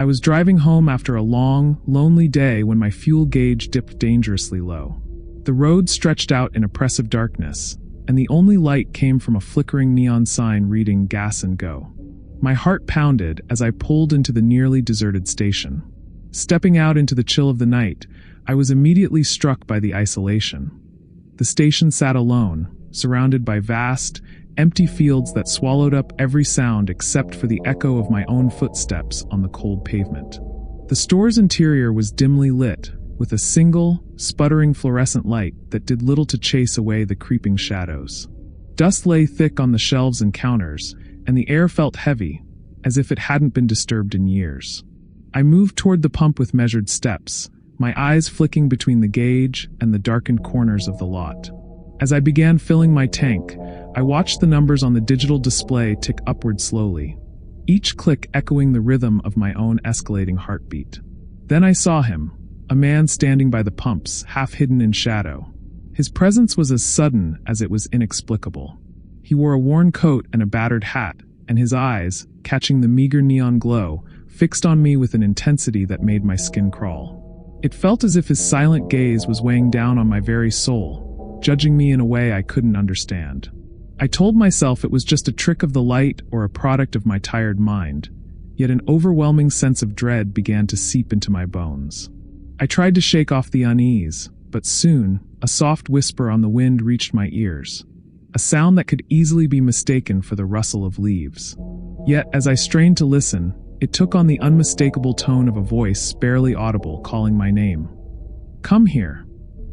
was driving home after a long, lonely day when my fuel gauge dipped dangerously low. The road stretched out in oppressive darkness, and the only light came from a flickering neon sign reading "Gas and Go." My heart pounded as I pulled into the nearly deserted station. Stepping out into the chill of the night, I was immediately struck by the isolation. The station sat alone, surrounded by vast, empty fields that swallowed up every sound except for the echo of my own footsteps on the cold pavement. The store's interior was dimly lit, with a single, sputtering fluorescent light that did little to chase away the creeping shadows. Dust lay thick on the shelves and counters, and the air felt heavy, as if it hadn't been disturbed in years. I moved toward the pump with measured steps, my eyes flicking between the gauge and the darkened corners of the lot. As I began filling my tank, I watched the numbers on the digital display tick upward slowly, each click echoing the rhythm of my own escalating heartbeat. Then I saw him, a man standing by the pumps, half hidden in shadow. His presence was as sudden as it was inexplicable. He wore a worn coat and a battered hat, and his eyes, catching the meager neon glow, fixed on me with an intensity that made my skin crawl. It felt as if his silent gaze was weighing down on my very soul, judging me in a way I couldn't understand. I told myself it was just a trick of the light or a product of my tired mind, yet an overwhelming sense of dread began to seep into my bones. I tried to shake off the unease, but soon, a soft whisper on the wind reached my ears, a sound that could easily be mistaken for the rustle of leaves. Yet, as I strained to listen, it took on the unmistakable tone of a voice barely audible calling my name. "Come here."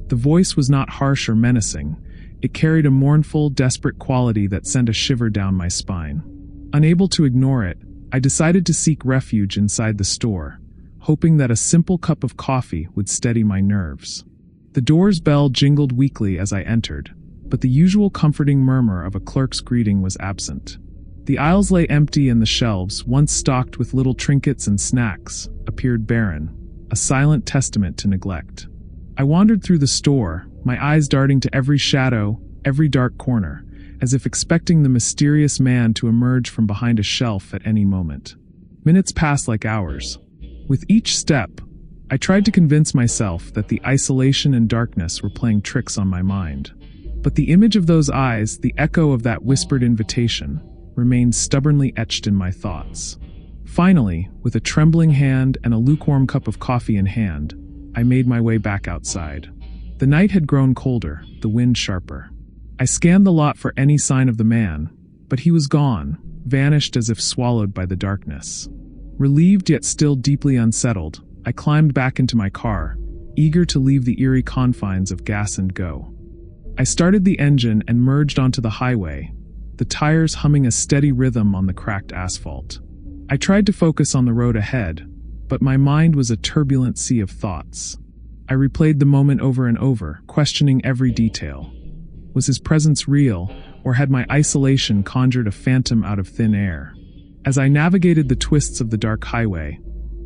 The voice was not harsh or menacing. It carried a mournful, desperate quality that sent a shiver down my spine. Unable to ignore it, I decided to seek refuge inside the store, hoping that a simple cup of coffee would steady my nerves. The door's bell jingled weakly as I entered, but the usual comforting murmur of a clerk's greeting was absent. The aisles lay empty and the shelves, once stocked with little trinkets and snacks, appeared barren, a silent testament to neglect. I wandered through the store, my eyes darting to every shadow, every dark corner, as if expecting the mysterious man to emerge from behind a shelf at any moment. Minutes passed like hours. With each step, I tried to convince myself that the isolation and darkness were playing tricks on my mind. But the image of those eyes, the echo of that whispered invitation, remained stubbornly etched in my thoughts. Finally, with a trembling hand and a lukewarm cup of coffee in hand, I made my way back outside. The night had grown colder, the wind sharper. I scanned the lot for any sign of the man, but he was gone, vanished as if swallowed by the darkness. Relieved yet still deeply unsettled, I climbed back into my car, eager to leave the eerie confines of Gas and Go. I started the engine and merged onto the highway, the tires humming a steady rhythm on the cracked asphalt. I tried to focus on the road ahead, but my mind was a turbulent sea of thoughts. I replayed the moment over and over, questioning every detail. Was his presence real, or had my isolation conjured a phantom out of thin air? As I navigated the twists of the dark highway,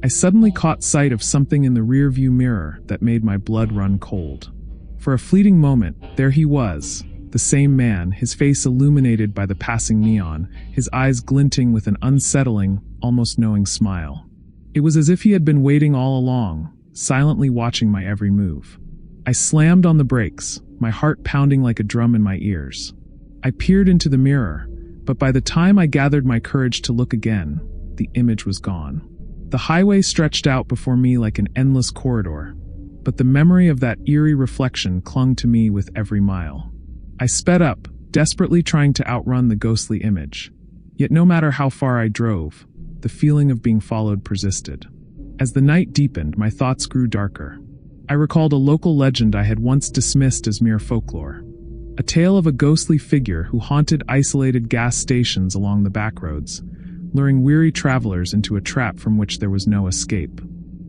I suddenly caught sight of something in the rearview mirror that made my blood run cold. For a fleeting moment, there he was, the same man, his face illuminated by the passing neon, his eyes glinting with an unsettling, almost knowing smile. It was as if he had been waiting all along, silently watching my every move. I slammed on the brakes, my heart pounding like a drum in my ears. I peered into the mirror, but by the time I gathered my courage to look again, the image was gone. The highway stretched out before me like an endless corridor, but the memory of that eerie reflection clung to me with every mile. I sped up, desperately trying to outrun the ghostly image. Yet no matter how far I drove, the feeling of being followed persisted. As the night deepened, my thoughts grew darker. I recalled a local legend I had once dismissed as mere folklore. A tale of a ghostly figure who haunted isolated gas stations along the backroads, luring weary travelers into a trap from which there was no escape.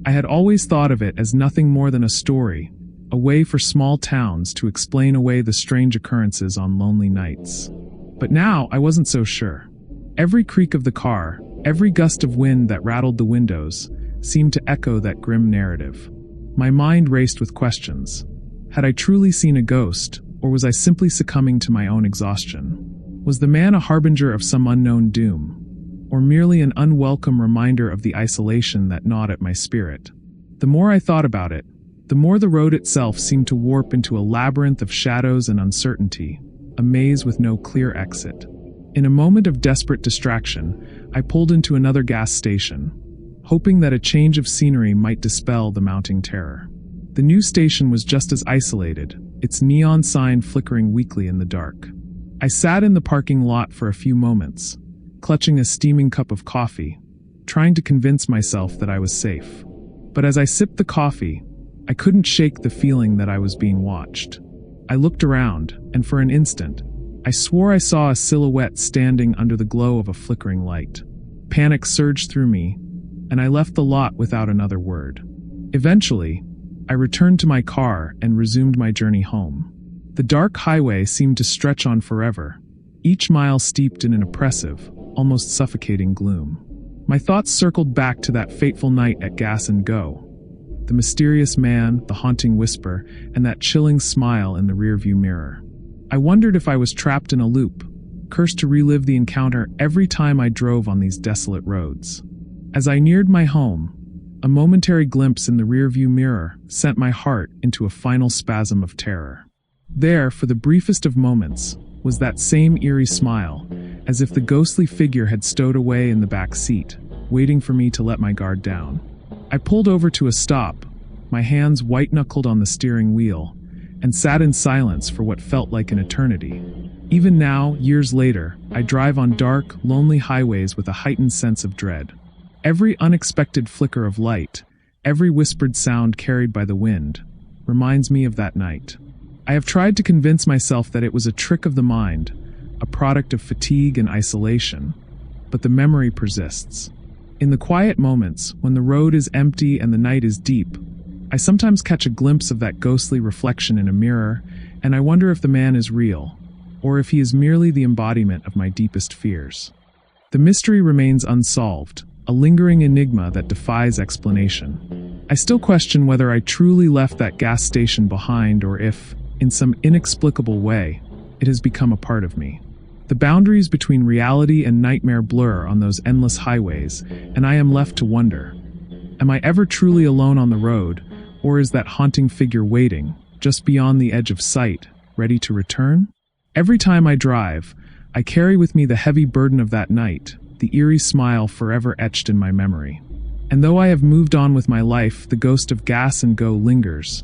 I had always thought of it as nothing more than a story, a way for small towns to explain away the strange occurrences on lonely nights. But now I wasn't so sure. Every creak of the car, every gust of wind that rattled the windows, seemed to echo that grim narrative. My mind raced with questions. Had I truly seen a ghost, or was I simply succumbing to my own exhaustion? Was the man a harbinger of some unknown doom? or merely an unwelcome reminder of the isolation that gnawed at my spirit. The more I thought about it, the more the road itself seemed to warp into a labyrinth of shadows and uncertainty, a maze with no clear exit. In a moment of desperate distraction, I pulled into another gas station, hoping that a change of scenery might dispel the mounting terror. The new station was just as isolated, its neon sign flickering weakly in the dark. I sat in the parking lot for a few moments, clutching a steaming cup of coffee, trying to convince myself that I was safe. But as I sipped the coffee, I couldn't shake the feeling that I was being watched. I looked around, and for an instant, I swore I saw a silhouette standing under the glow of a flickering light. Panic surged through me, and I left the lot without another word. Eventually, I returned to my car and resumed my journey home. The dark highway seemed to stretch on forever, each mile steeped in an oppressive, almost suffocating gloom. My thoughts circled back to that fateful night at Gas and Go. The mysterious man, the haunting whisper, and that chilling smile in the rearview mirror. I wondered if I was trapped in a loop, cursed to relive the encounter every time I drove on these desolate roads. As I neared my home, a momentary glimpse in the rearview mirror sent my heart into a final spasm of terror. There, for the briefest of moments, was that same eerie smile, as if the ghostly figure had stowed away in the back seat, waiting for me to let my guard down. I pulled over to a stop, my hands white-knuckled on the steering wheel, and sat in silence for what felt like an eternity. Even now, years later, I drive on dark, lonely highways with a heightened sense of dread. Every unexpected flicker of light, every whispered sound carried by the wind, reminds me of that night. I have tried to convince myself that it was a trick of the mind, a product of fatigue and isolation, but the memory persists. In the quiet moments, when the road is empty and the night is deep, I sometimes catch a glimpse of that ghostly reflection in a mirror, and I wonder if the man is real, or if he is merely the embodiment of my deepest fears. The mystery remains unsolved, a lingering enigma that defies explanation. I still question whether I truly left that gas station behind or if, in some inexplicable way, it has become a part of me. The boundaries between reality and nightmare blur on those endless highways, and I am left to wonder, am I ever truly alone on the road, or is that haunting figure waiting, just beyond the edge of sight, ready to return? Every time I drive, I carry with me the heavy burden of that night, the eerie smile forever etched in my memory. And though I have moved on with my life, the ghost of Gas and Go lingers,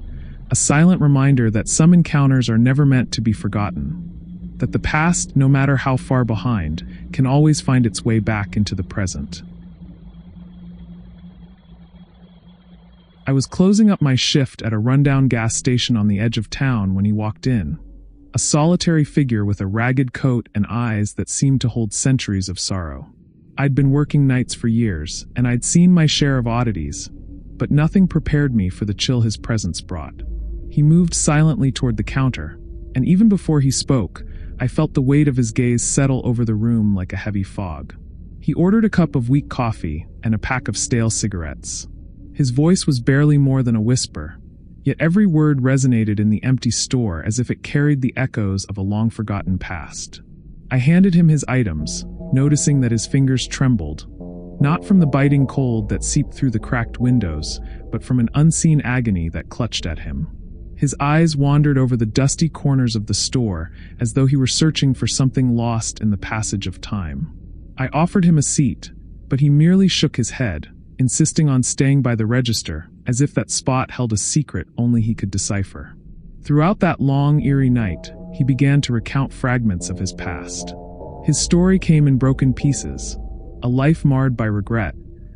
a silent reminder that some encounters are never meant to be forgotten, that the past, no matter how far behind, can always find its way back into the present. I was closing up my shift at a rundown gas station on the edge of town when he walked in, a solitary figure with a ragged coat and eyes that seemed to hold centuries of sorrow. I'd been working nights for years, and I'd seen my share of oddities, but nothing prepared me for the chill his presence brought. He moved silently toward the counter, and even before he spoke, I felt the weight of his gaze settle over the room like a heavy fog. He ordered a cup of weak coffee and a pack of stale cigarettes. His voice was barely more than a whisper, yet every word resonated in the empty store as if it carried the echoes of a long-forgotten past. I handed him his items, noticing that his fingers trembled, not from the biting cold that seeped through the cracked windows, but from an unseen agony that clutched at him. His eyes wandered over the dusty corners of the store as though he were searching for something lost in the passage of time. I offered him a seat, but he merely shook his head, insisting on staying by the register, as if that spot held a secret only he could decipher. Throughout that long, eerie night, he began to recount fragments of his past. His story came in broken pieces, a life marred by regret,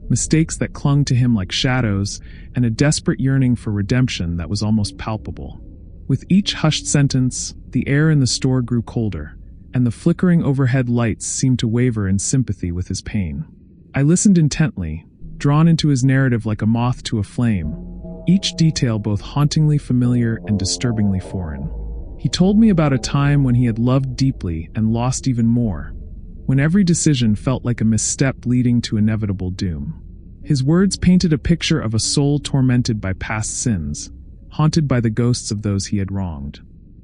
mistakes that clung to him like shadows, and a desperate yearning for redemption that was almost palpable. With each hushed sentence, the air in the store grew colder, and the flickering overhead lights seemed to waver in sympathy with his pain. I listened intently, drawn into his narrative like a moth to a flame, each detail both hauntingly familiar and disturbingly foreign. He told me about a time when he had loved deeply and lost even more, when every decision felt like a misstep leading to inevitable doom. His words painted a picture of a soul tormented by past sins, haunted by the ghosts of those he had wronged.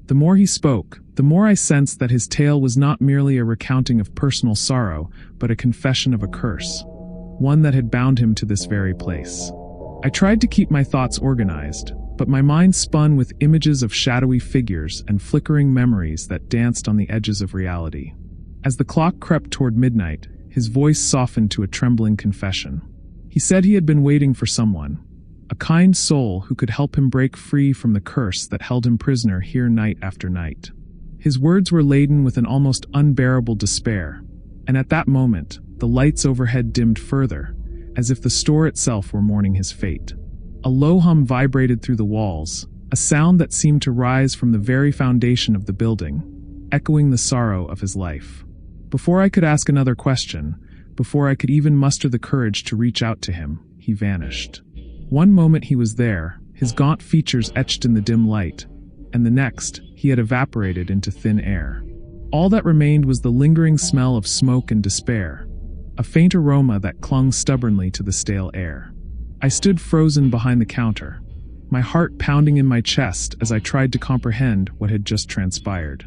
The more he spoke, the more I sensed that his tale was not merely a recounting of personal sorrow, but a confession of a curse, one that had bound him to this very place. I tried to keep my thoughts organized, but my mind spun with images of shadowy figures and flickering memories that danced on the edges of reality. As the clock crept toward midnight, his voice softened to a trembling confession. He said he had been waiting for someone, a kind soul who could help him break free from the curse that held him prisoner here night after night. His words were laden with an almost unbearable despair, and at that moment, the lights overhead dimmed further, as if the store itself were mourning his fate. A low hum vibrated through the walls, a sound that seemed to rise from the very foundation of the building, echoing the sorrow of his life. Before I could ask another question, before I could even muster the courage to reach out to him, he vanished. One moment he was there, his gaunt features etched in the dim light, and the next, he had evaporated into thin air. All that remained was the lingering smell of smoke and despair, a faint aroma that clung stubbornly to the stale air. I stood frozen behind the counter, my heart pounding in my chest as I tried to comprehend what had just transpired.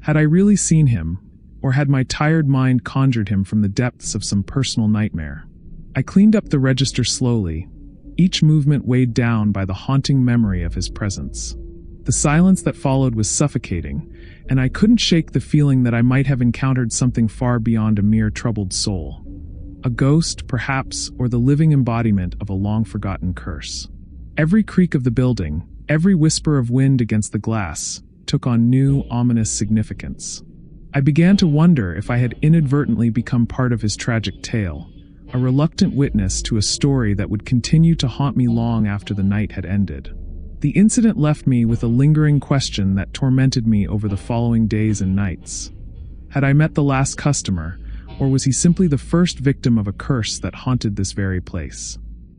Had I really seen him, or had my tired mind conjured him from the depths of some personal nightmare? I cleaned up the register slowly, each movement weighed down by the haunting memory of his presence. The silence that followed was suffocating, and I couldn't shake the feeling that I might have encountered something far beyond a mere troubled soul. A ghost, perhaps, or the living embodiment of a long-forgotten curse. Every creak of the building, every whisper of wind against the glass, took on new, ominous significance. I began to wonder if I had inadvertently become part of his tragic tale, a reluctant witness to a story that would continue to haunt me long after the night had ended. The incident left me with a lingering question that tormented me over the following days and nights. Had I met the last customer, or was he simply the first victim of a curse that haunted this very place?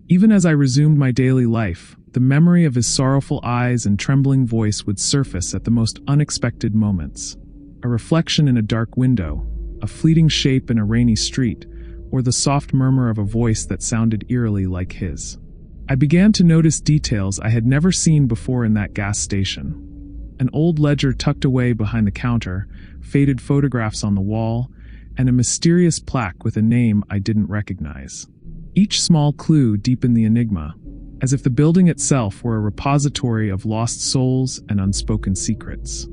Even as I resumed my daily life, the memory of his sorrowful eyes and trembling voice would surface at the most unexpected moments. A reflection in a dark window, a fleeting shape in a rainy street, or the soft murmur of a voice that sounded eerily like his. I began to notice details I had never seen before in that gas station. An old ledger tucked away behind the counter, faded photographs on the wall, and a mysterious plaque with a name I didn't recognize. Each small clue deepened the enigma, as if the building itself were a repository of lost souls and unspoken secrets.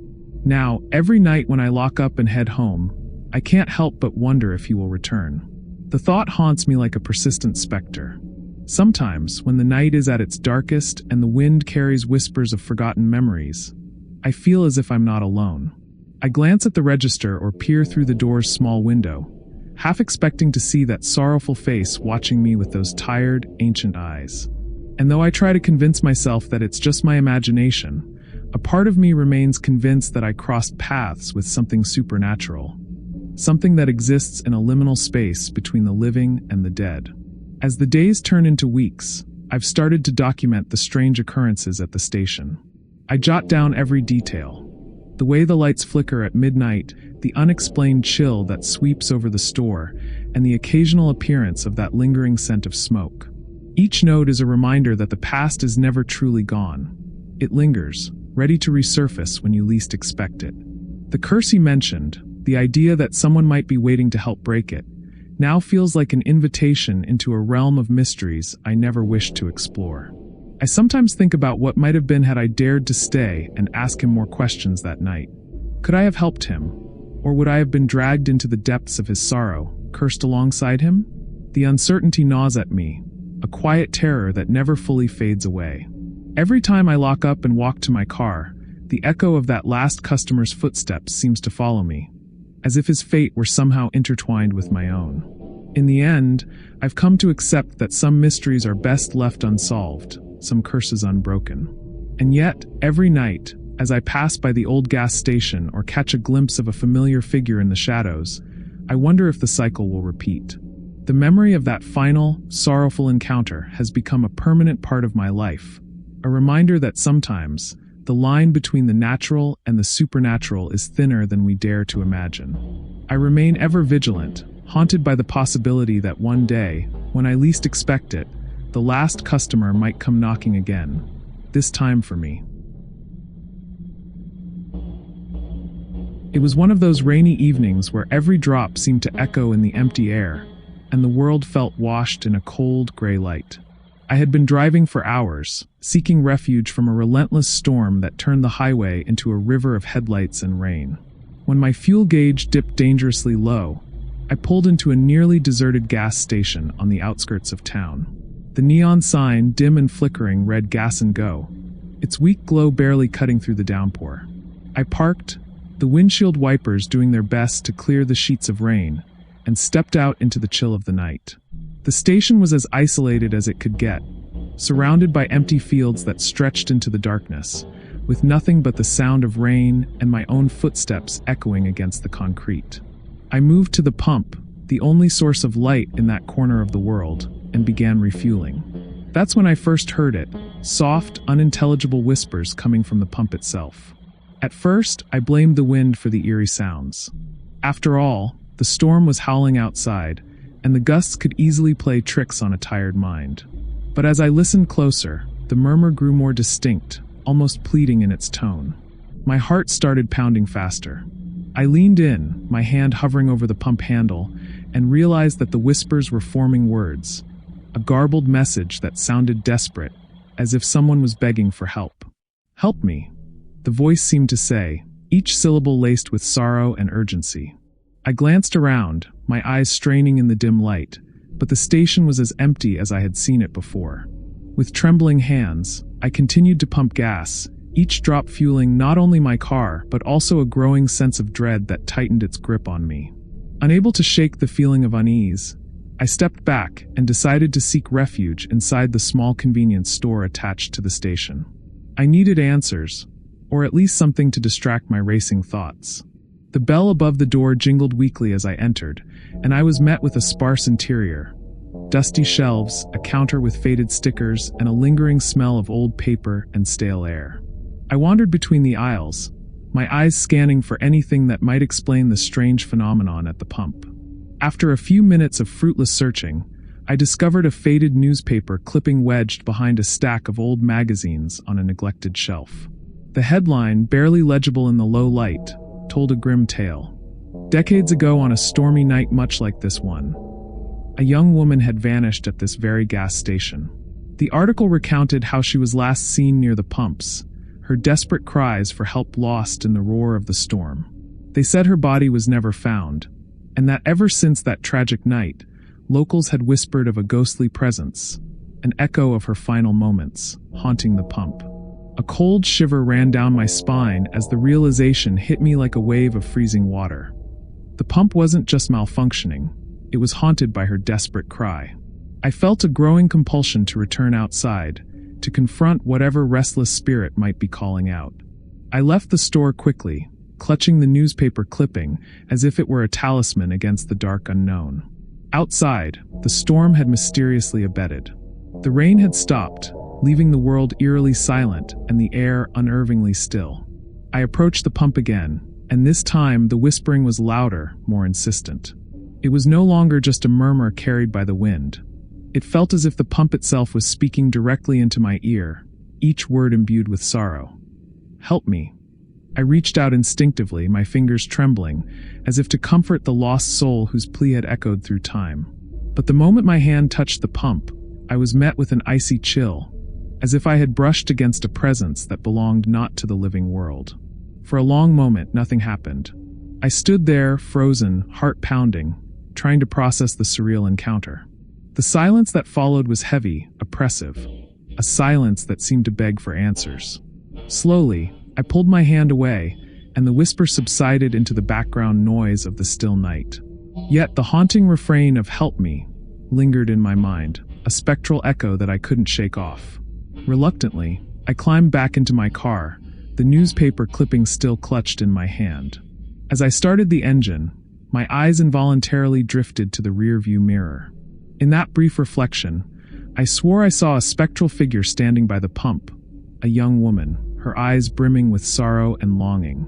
Now, every night when I lock up and head home, I can't help but wonder if he will return. The thought haunts me like a persistent specter. Sometimes, when the night is at its darkest and the wind carries whispers of forgotten memories, I feel as if I'm not alone. I glance at the register or peer through the door's small window, half expecting to see that sorrowful face watching me with those tired, ancient eyes. And though I try to convince myself that it's just my imagination, a part of me remains convinced that I crossed paths with something supernatural, something that exists in a liminal space between the living and the dead. As the days turn into weeks, I've started to document the strange occurrences at the station. I jot down every detail. The way the lights flicker at midnight, the unexplained chill that sweeps over the store, and the occasional appearance of that lingering scent of smoke. Each note is a reminder that the past is never truly gone. It lingers, ready to resurface when you least expect it. The curse he mentioned, the idea that someone might be waiting to help break it, now feels like an invitation into a realm of mysteries I never wished to explore. I sometimes think about what might have been had I dared to stay and ask him more questions that night. Could I have helped him? Or would I have been dragged into the depths of his sorrow, cursed alongside him? The uncertainty gnaws at me, a quiet terror that never fully fades away. Every time I lock up and walk to my car, the echo of that last customer's footsteps seems to follow me, as if his fate were somehow intertwined with my own. In the end, I've come to accept that some mysteries are best left unsolved, some curses unbroken. And yet, every night, as I pass by the old gas station or catch a glimpse of a familiar figure in the shadows, I wonder if the cycle will repeat. The memory of that final, sorrowful encounter has become a permanent part of my life, a reminder that sometimes, the line between the natural and the supernatural is thinner than we dare to imagine. I remain ever vigilant, haunted by the possibility that one day, when I least expect it, the last customer might come knocking again, this time for me. It was one of those rainy evenings where every drop seemed to echo in the empty air, and the world felt washed in a cold, gray light. I had been driving for hours, seeking refuge from a relentless storm that turned the highway into a river of headlights and rain. When my fuel gauge dipped dangerously low, I pulled into a nearly deserted gas station on the outskirts of town. The neon sign, dim and flickering, read "Gas and Go," its weak glow barely cutting through the downpour. I parked, the windshield wipers doing their best to clear the sheets of rain, and stepped out into the chill of the night. The station was as isolated as it could get, surrounded by empty fields that stretched into the darkness, with nothing but the sound of rain and my own footsteps echoing against the concrete. I moved to the pump, the only source of light in that corner of the world, and began refueling. That's when I first heard it, soft, unintelligible whispers coming from the pump itself. At first, I blamed the wind for the eerie sounds. After all, the storm was howling outside, and the gusts could easily play tricks on a tired mind. But as I listened closer, the murmur grew more distinct, almost pleading in its tone. My heart started pounding faster. I leaned in, my hand hovering over the pump handle, and realized that the whispers were forming words, a garbled message that sounded desperate, as if someone was begging for help. "Help me," the voice seemed to say, each syllable laced with sorrow and urgency. I glanced around, my eyes straining in the dim light, but the station was as empty as I had seen it before. With trembling hands, I continued to pump gas, each drop fueling not only my car but also a growing sense of dread that tightened its grip on me. Unable to shake the feeling of unease, I stepped back and decided to seek refuge inside the small convenience store attached to the station. I needed answers, or at least something to distract my racing thoughts. The bell above the door jingled weakly as I entered, and I was met with a sparse interior. Dusty shelves, a counter with faded stickers, and a lingering smell of old paper and stale air. I wandered between the aisles, my eyes scanning for anything that might explain the strange phenomenon at the pump. After a few minutes of fruitless searching, I discovered a faded newspaper clipping wedged behind a stack of old magazines on a neglected shelf. The headline, barely legible in the low light, told a grim tale. Decades ago, on a stormy night much like this one, a young woman had vanished at this very gas station. The article recounted how she was last seen near the pumps, her desperate cries for help lost in the roar of the storm. They said her body was never found, and that ever since that tragic night, locals had whispered of a ghostly presence, an echo of her final moments, haunting the pump. A cold shiver ran down my spine as the realization hit me like a wave of freezing water. The pump wasn't just malfunctioning, it was haunted by her desperate cry. I felt a growing compulsion to return outside, to confront whatever restless spirit might be calling out. I left the store quickly, clutching the newspaper clipping as if it were a talisman against the dark unknown. Outside, the storm had mysteriously abated. The rain had stopped, leaving the world eerily silent and the air unnervingly still. I approached the pump again, and this time the whispering was louder, more insistent. It was no longer just a murmur carried by the wind. It felt as if the pump itself was speaking directly into my ear, each word imbued with sorrow. "Help me." I reached out instinctively, my fingers trembling, as if to comfort the lost soul whose plea had echoed through time. But the moment my hand touched the pump, I was met with an icy chill, as if I had brushed against a presence that belonged not to the living world. For a long moment, nothing happened. I stood there, frozen, heart pounding, trying to process the surreal encounter. The silence that followed was heavy, oppressive, a silence that seemed to beg for answers. Slowly, I pulled my hand away, and the whisper subsided into the background noise of the still night. Yet the haunting refrain of "help me" lingered in my mind, a spectral echo that I couldn't shake off. Reluctantly, I climbed back into my car, the newspaper clipping still clutched in my hand. As I started the engine, my eyes involuntarily drifted to the rearview mirror. In that brief reflection, I swore I saw a spectral figure standing by the pump, a young woman, her eyes brimming with sorrow and longing.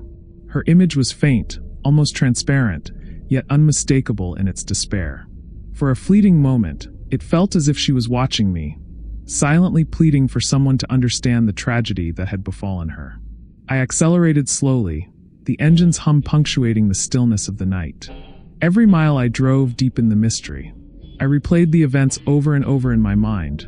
Her image was faint, almost transparent, yet unmistakable in its despair. For a fleeting moment, it felt as if she was watching me, silently pleading for someone to understand the tragedy that had befallen her. I accelerated slowly, the engine's hum punctuating the stillness of the night. Every mile I drove deepened the mystery. I replayed the events over and over in my mind.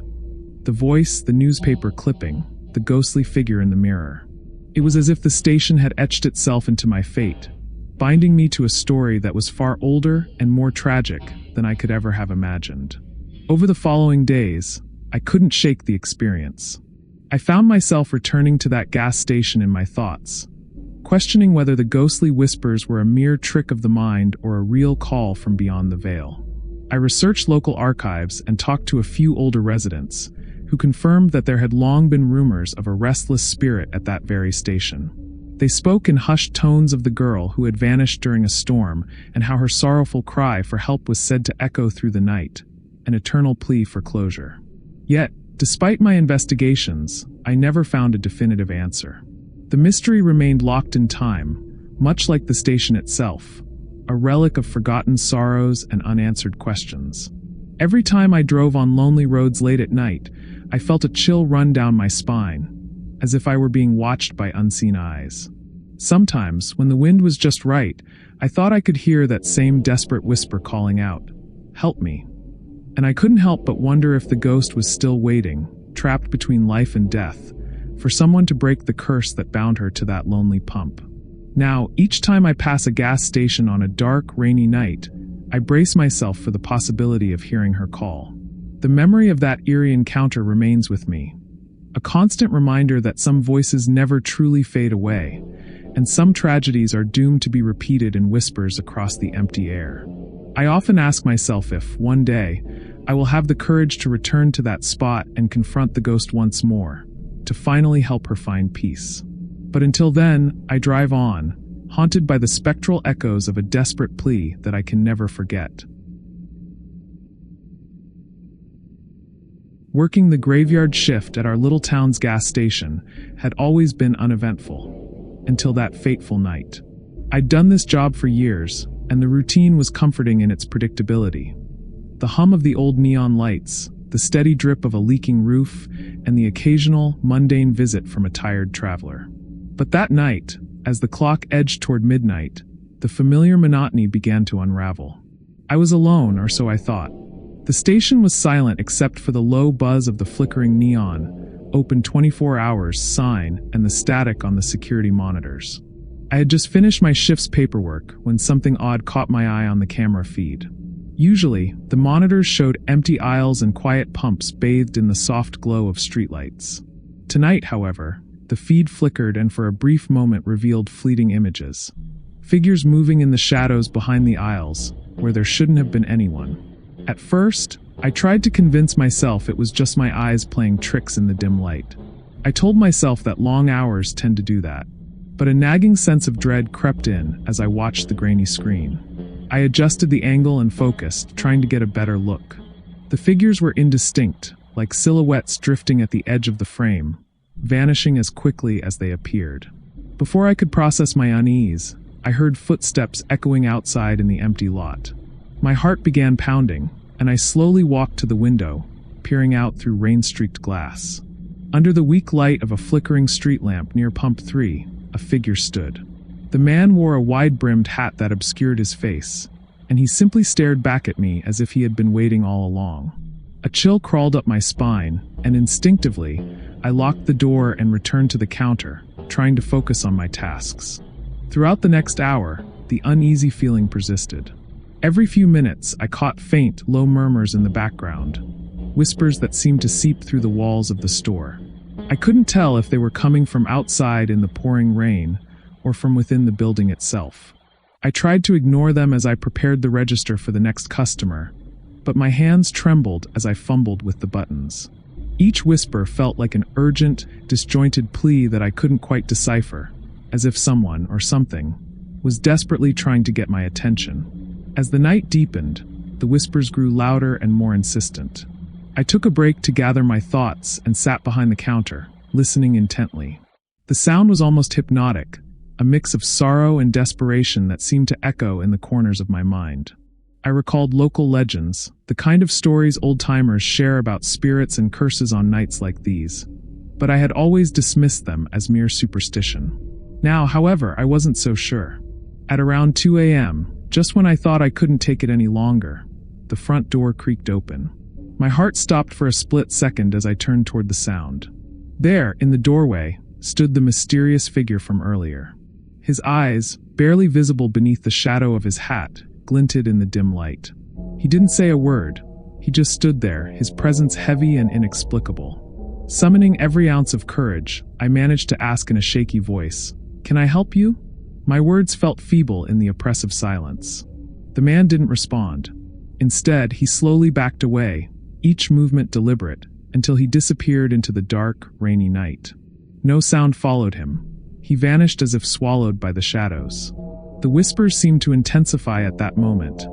The voice, the newspaper clipping, the ghostly figure in the mirror. It was as if the station had etched itself into my fate, binding me to a story that was far older and more tragic than I could ever have imagined. Over the following days, I couldn't shake the experience. I found myself returning to that gas station in my thoughts, questioning whether the ghostly whispers were a mere trick of the mind or a real call from beyond the veil. I researched local archives and talked to a few older residents, who confirmed that there had long been rumors of a restless spirit at that very station. They spoke in hushed tones of the girl who had vanished during a storm and how her sorrowful cry for help was said to echo through the night, an eternal plea for closure. Yet, despite my investigations, I never found a definitive answer. The mystery remained locked in time, much like the station itself, a relic of forgotten sorrows and unanswered questions. Every time I drove on lonely roads late at night, I felt a chill run down my spine, as if I were being watched by unseen eyes. Sometimes, when the wind was just right, I thought I could hear that same desperate whisper calling out, "Help me." And I couldn't help but wonder if the ghost was still waiting, trapped between life and death, for someone to break the curse that bound her to that lonely pump. Now, each time I pass a gas station on a dark, rainy night, I brace myself for the possibility of hearing her call. The memory of that eerie encounter remains with me, a constant reminder that some voices never truly fade away, and some tragedies are doomed to be repeated in whispers across the empty air. I often ask myself if, one day, I will have the courage to return to that spot and confront the ghost once more, to finally help her find peace. But until then, I drive on, haunted by the spectral echoes of a desperate plea that I can never forget. Working the graveyard shift at our little town's gas station had always been uneventful, until that fateful night. I'd done this job for years, and the routine was comforting in its predictability. The hum of the old neon lights, the steady drip of a leaking roof, and the occasional, mundane visit from a tired traveler. But that night, as the clock edged toward midnight, the familiar monotony began to unravel. I was alone, or so I thought. The station was silent except for the low buzz of the flickering neon, open 24 hours sign, and the static on the security monitors. I had just finished my shift's paperwork when something odd caught my eye on the camera feed. Usually, the monitors showed empty aisles and quiet pumps bathed in the soft glow of streetlights. Tonight, however, the feed flickered and for a brief moment revealed fleeting images. Figures moving in the shadows behind the aisles, where there shouldn't have been anyone. At first, I tried to convince myself it was just my eyes playing tricks in the dim light. I told myself that long hours tend to do that. But a nagging sense of dread crept in as I watched the grainy screen. I adjusted the angle and focused, trying to get a better look. The figures were indistinct, like silhouettes drifting at the edge of the frame, vanishing as quickly as they appeared. Before I could process my unease, I heard footsteps echoing outside in the empty lot. My heart began pounding, and I slowly walked to the window, peering out through rain-streaked glass. Under the weak light of a flickering street lamp near Pump 3, a figure stood. The man wore a wide-brimmed hat that obscured his face, and he simply stared back at me as if he had been waiting all along. A chill crawled up my spine, and instinctively, I locked the door and returned to the counter, trying to focus on my tasks. Throughout the next hour, the uneasy feeling persisted. Every few minutes, I caught faint, low murmurs in the background, whispers that seemed to seep through the walls of the store. I couldn't tell if they were coming from outside in the pouring rain or from within the building itself. I tried to ignore them as I prepared the register for the next customer, but my hands trembled as I fumbled with the buttons. Each whisper felt like an urgent, disjointed plea that I couldn't quite decipher, as if someone, or something, was desperately trying to get my attention. As the night deepened, the whispers grew louder and more insistent. I took a break to gather my thoughts and sat behind the counter, listening intently. The sound was almost hypnotic, a mix of sorrow and desperation that seemed to echo in the corners of my mind. I recalled local legends, the kind of stories old-timers share about spirits and curses on nights like these, but I had always dismissed them as mere superstition. Now, however, I wasn't so sure. At around 2 a.m., just when I thought I couldn't take it any longer, the front door creaked open. My heart stopped for a split second as I turned toward the sound. There, in the doorway, stood the mysterious figure from earlier. His eyes, barely visible beneath the shadow of his hat, glinted in the dim light. He didn't say a word. He just stood there, his presence heavy and inexplicable. Summoning every ounce of courage, I managed to ask in a shaky voice, "Can I help you?" My words felt feeble in the oppressive silence. The man didn't respond. Instead, he slowly backed away, each movement deliberate, until he disappeared into the dark, rainy night. No sound followed him. He vanished as if swallowed by the shadows. The whispers seemed to intensify at that moment,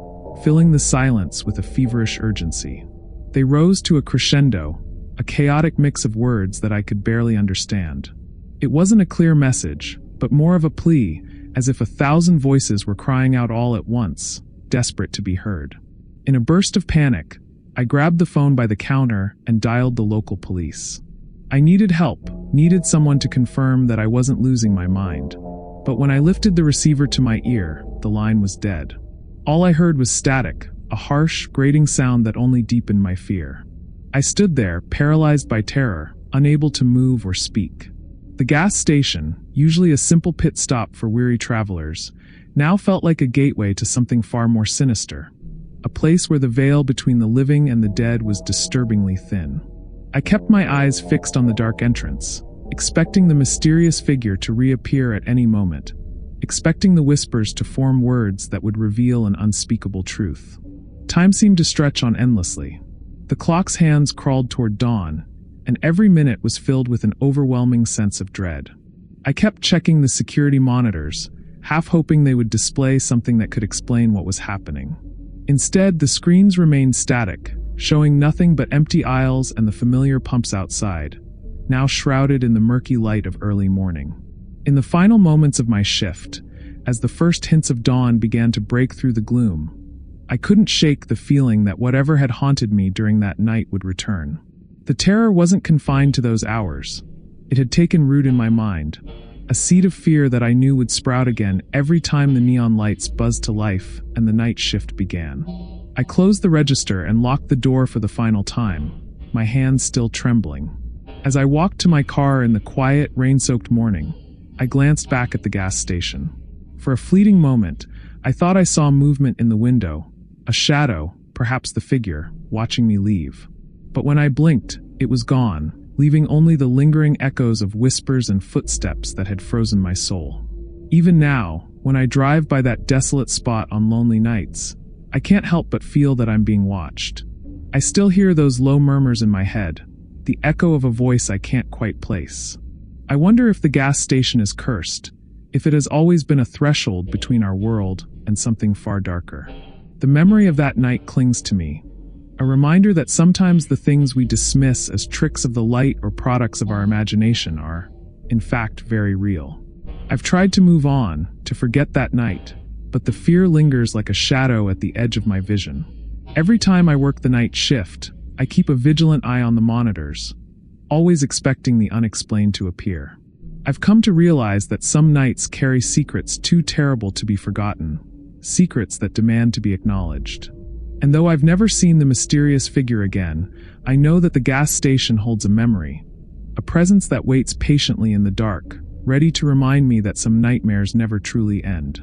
filling the silence with a feverish urgency. They rose to a crescendo, a chaotic mix of words that I could barely understand. It wasn't a clear message, but more of a plea, as if 1,000 voices were crying out all at once, desperate to be heard. In a burst of panic, I grabbed the phone by the counter and dialed the local police. I needed help, needed someone to confirm that I wasn't losing my mind. But when I lifted the receiver to my ear, the line was dead. All I heard was static, a harsh, grating sound that only deepened my fear. I stood there, paralyzed by terror, unable to move or speak. The gas station, usually a simple pit stop for weary travelers, now felt like a gateway to something far more sinister. A place where the veil between the living and the dead was disturbingly thin. I kept my eyes fixed on the dark entrance, expecting the mysterious figure to reappear at any moment, expecting the whispers to form words that would reveal an unspeakable truth. Time seemed to stretch on endlessly. The clock's hands crawled toward dawn, and every minute was filled with an overwhelming sense of dread. I kept checking the security monitors, half hoping they would display something that could explain what was happening. Instead, the screens remained static, showing nothing but empty aisles and the familiar pumps outside, now shrouded in the murky light of early morning. In the final moments of my shift, as the first hints of dawn began to break through the gloom, I couldn't shake the feeling that whatever had haunted me during that night would return. The terror wasn't confined to those hours. It had taken root in my mind, a seed of fear that I knew would sprout again every time the neon lights buzzed to life and the night shift began. I closed the register and locked the door for the final time, my hands still trembling. As I walked to my car in the quiet, rain-soaked morning, I glanced back at the gas station. For a fleeting moment, I thought I saw movement in the window, a shadow, perhaps the figure, watching me leave. But when I blinked, it was gone, leaving only the lingering echoes of whispers and footsteps that had frozen my soul. Even now, when I drive by that desolate spot on lonely nights, I can't help but feel that I'm being watched. I still hear those low murmurs in my head, the echo of a voice I can't quite place. I wonder if the gas station is cursed, if it has always been a threshold between our world and something far darker. The memory of that night clings to me, a reminder that sometimes the things we dismiss as tricks of the light or products of our imagination are, in fact, very real. I've tried to move on, to forget that night, but the fear lingers like a shadow at the edge of my vision. Every time I work the night shift, I keep a vigilant eye on the monitors, always expecting the unexplained to appear. I've come to realize that some nights carry secrets too terrible to be forgotten, secrets that demand to be acknowledged. And though I've never seen the mysterious figure again, I know that the gas station holds a memory, a presence that waits patiently in the dark, ready to remind me that some nightmares never truly end.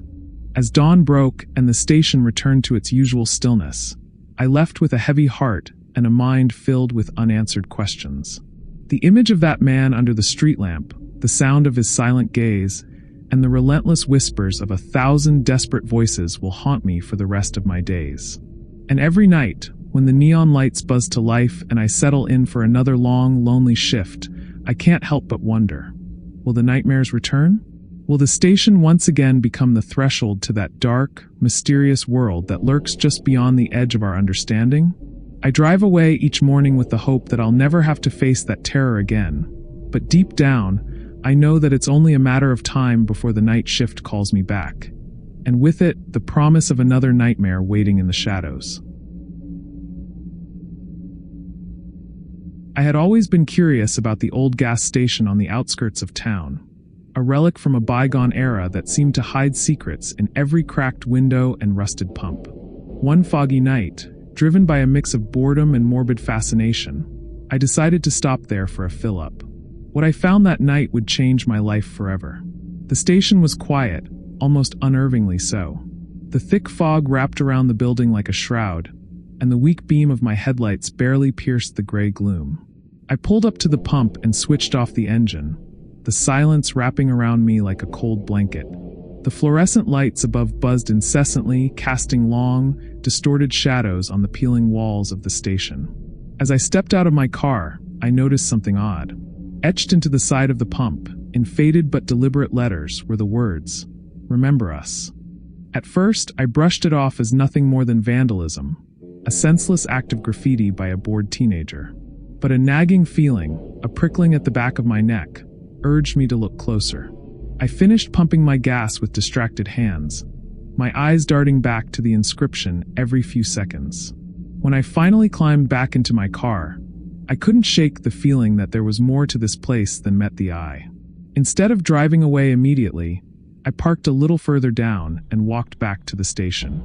As dawn broke and the station returned to its usual stillness, I left with a heavy heart and a mind filled with unanswered questions. The image of that man under the street lamp, the sound of his silent gaze, and the relentless whispers of 1,000 desperate voices will haunt me for the rest of my days. And every night, when the neon lights buzz to life and I settle in for another long, lonely shift, I can't help but wonder, will the nightmares return? Will the station once again become the threshold to that dark, mysterious world that lurks just beyond the edge of our understanding? I drive away each morning with the hope that I'll never have to face that terror again, but deep down, I know that it's only a matter of time before the night shift calls me back, and with it, the promise of another nightmare waiting in the shadows. I had always been curious about the old gas station on the outskirts of town, a relic from a bygone era that seemed to hide secrets in every cracked window and rusted pump. One foggy night, driven by a mix of boredom and morbid fascination, I decided to stop there for a fill-up. What I found that night would change my life forever. The station was quiet, almost unnervingly so. The thick fog wrapped around the building like a shroud, and the weak beam of my headlights barely pierced the gray gloom. I pulled up to the pump and switched off the engine, the silence wrapping around me like a cold blanket. The fluorescent lights above buzzed incessantly, casting long, distorted shadows on the peeling walls of the station. As I stepped out of my car, I noticed something odd. Etched into the side of the pump, in faded but deliberate letters, were the words, "Remember us." At first, I brushed it off as nothing more than vandalism, a senseless act of graffiti by a bored teenager. But a nagging feeling, a prickling at the back of my neck, urged me to look closer. I finished pumping my gas with distracted hands, my eyes darting back to the inscription every few seconds. When I finally climbed back into my car, I couldn't shake the feeling that there was more to this place than met the eye. Instead of driving away immediately, I parked a little further down and walked back to the station.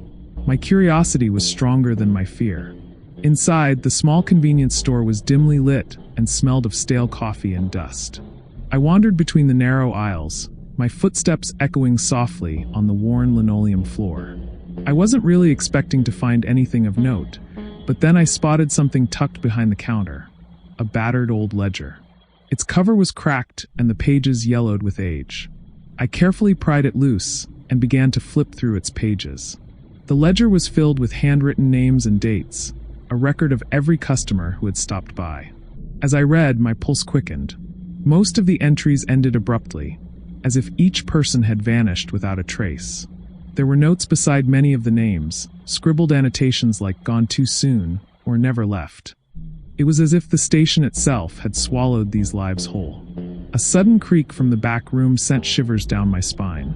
My curiosity was stronger than my fear. Inside, the small convenience store was dimly lit and smelled of stale coffee and dust. I wandered between the narrow aisles, my footsteps echoing softly on the worn linoleum floor. I wasn't really expecting to find anything of note, but then I spotted something tucked behind the counter. A battered old ledger. Its cover was cracked and the pages yellowed with age. I carefully pried it loose and began to flip through its pages. The ledger was filled with handwritten names and dates, a record of every customer who had stopped by. As I read, my pulse quickened. Most of the entries ended abruptly, as if each person had vanished without a trace. There were notes beside many of the names, scribbled annotations like "gone too soon" or "never left." It was as if the station itself had swallowed these lives whole. A sudden creak from the back room sent shivers down my spine.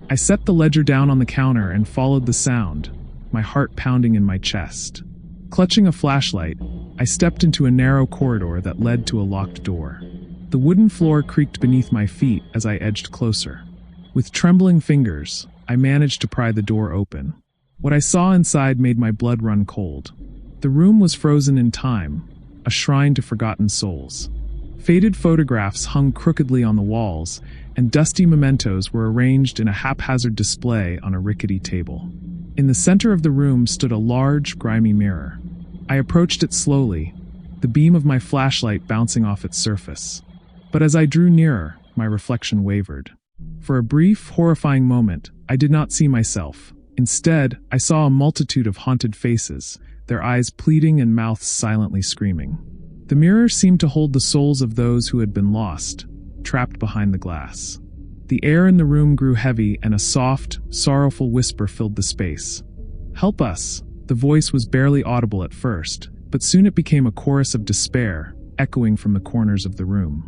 I set the ledger down on the counter and followed the sound, my heart pounding in my chest. Clutching a flashlight, I stepped into a narrow corridor that led to a locked door. The wooden floor creaked beneath my feet as I edged closer. With trembling fingers, I managed to pry the door open. What I saw inside made my blood run cold. The room was frozen in time, a shrine to forgotten souls. Faded photographs hung crookedly on the walls, and dusty mementos were arranged in a haphazard display on a rickety table. In the center of the room stood a large, grimy mirror. I approached it slowly, the beam of my flashlight bouncing off its surface. But as I drew nearer, my reflection wavered. For a brief, horrifying moment, I did not see myself. Instead, I saw a multitude of haunted faces, their eyes pleading and mouths silently screaming. The mirror seemed to hold the souls of those who had been lost, trapped behind the glass. The air in the room grew heavy and a soft, sorrowful whisper filled the space. "Help us!" The voice was barely audible at first, but soon it became a chorus of despair, echoing from the corners of the room.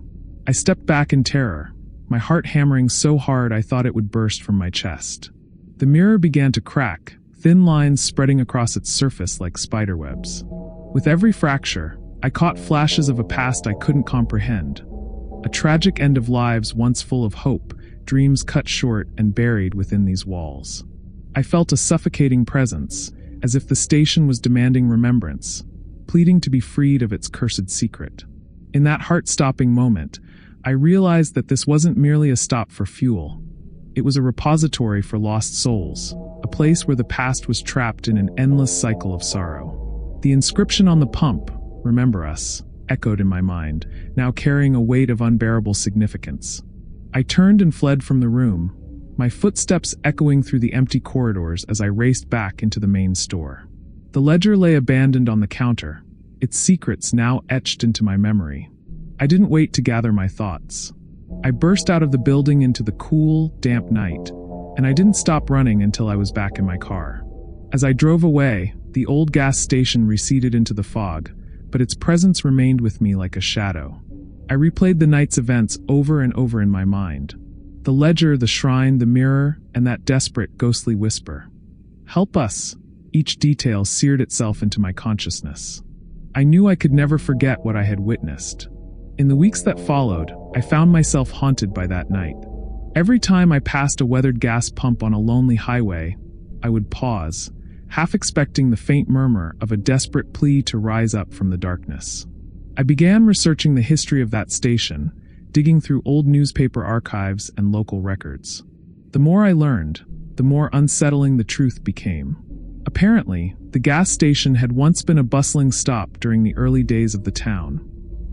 I stepped back in terror, my heart hammering so hard I thought it would burst from my chest. The mirror began to crack, thin lines spreading across its surface like spiderwebs. With every fracture, I caught flashes of a past I couldn't comprehend. A tragic end of lives once full of hope, dreams cut short and buried within these walls. I felt a suffocating presence, as if the station was demanding remembrance, pleading to be freed of its cursed secret. In that heart-stopping moment, I realized that this wasn't merely a stop for fuel. It was a repository for lost souls, a place where the past was trapped in an endless cycle of sorrow. The inscription on the pump, "Remember us," echoed in my mind, now carrying a weight of unbearable significance. I turned and fled from the room, my footsteps echoing through the empty corridors as I raced back into the main store. The ledger lay abandoned on the counter, its secrets now etched into my memory. I didn't wait to gather my thoughts. I burst out of the building into the cool, damp night, and I didn't stop running until I was back in my car. As I drove away, the old gas station receded into the fog, but its presence remained with me like a shadow. I replayed the night's events over and over in my mind. The ledger, the shrine, the mirror, and that desperate, ghostly whisper. "Help us!" Each detail seared itself into my consciousness. I knew I could never forget what I had witnessed. In the weeks that followed, I found myself haunted by that night. Every time I passed a weathered gas pump on a lonely highway, I would pause, half expecting the faint murmur of a desperate plea to rise up from the darkness. I began researching the history of that station, digging through old newspaper archives and local records. The more I learned, the more unsettling the truth became. Apparently, the gas station had once been a bustling stop during the early days of the town,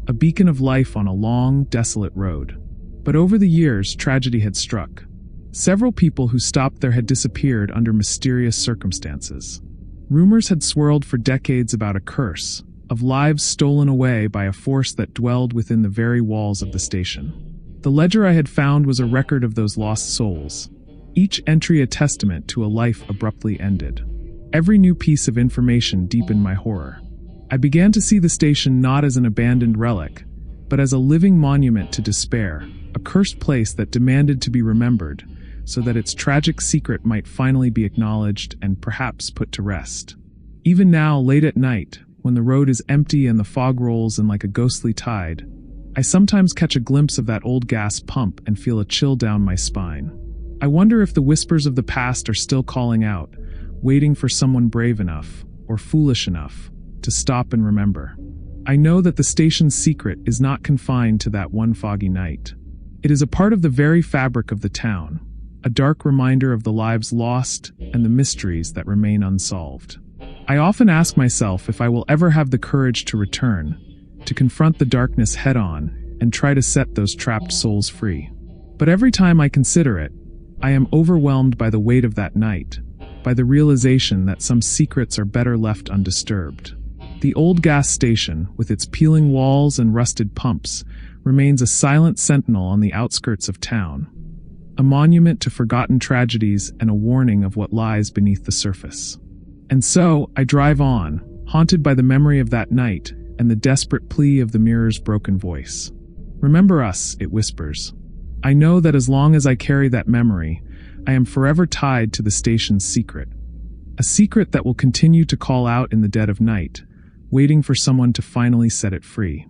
a beacon of life on a long, desolate road. But over the years, tragedy had struck. Several people who stopped there had disappeared under mysterious circumstances. Rumors had swirled for decades about a curse, of lives stolen away by a force that dwelled within the very walls of the station. The ledger I had found was a record of those lost souls, each entry a testament to a life abruptly ended. Every new piece of information deepened my horror. I began to see the station not as an abandoned relic, but as a living monument to despair, a cursed place that demanded to be remembered, so that its tragic secret might finally be acknowledged and perhaps put to rest. Even now, late at night, when the road is empty and the fog rolls in like a ghostly tide, I sometimes catch a glimpse of that old gas pump and feel a chill down my spine. I wonder if the whispers of the past are still calling out, waiting for someone brave enough, or foolish enough, to stop and remember. I know that the station's secret is not confined to that one foggy night. It is a part of the very fabric of the town, a dark reminder of the lives lost and the mysteries that remain unsolved. I often ask myself if I will ever have the courage to return, to confront the darkness head-on and try to set those trapped souls free. But every time I consider it, I am overwhelmed by the weight of that night, by the realization that some secrets are better left undisturbed. The old gas station, with its peeling walls and rusted pumps, remains a silent sentinel on the outskirts of town, a monument to forgotten tragedies and a warning of what lies beneath the surface. And so, I drive on, haunted by the memory of that night and the desperate plea of the mirror's broken voice. "Remember us," it whispers. I know that as long as I carry that memory, I am forever tied to the station's secret. A secret that will continue to call out in the dead of night, waiting for someone to finally set it free.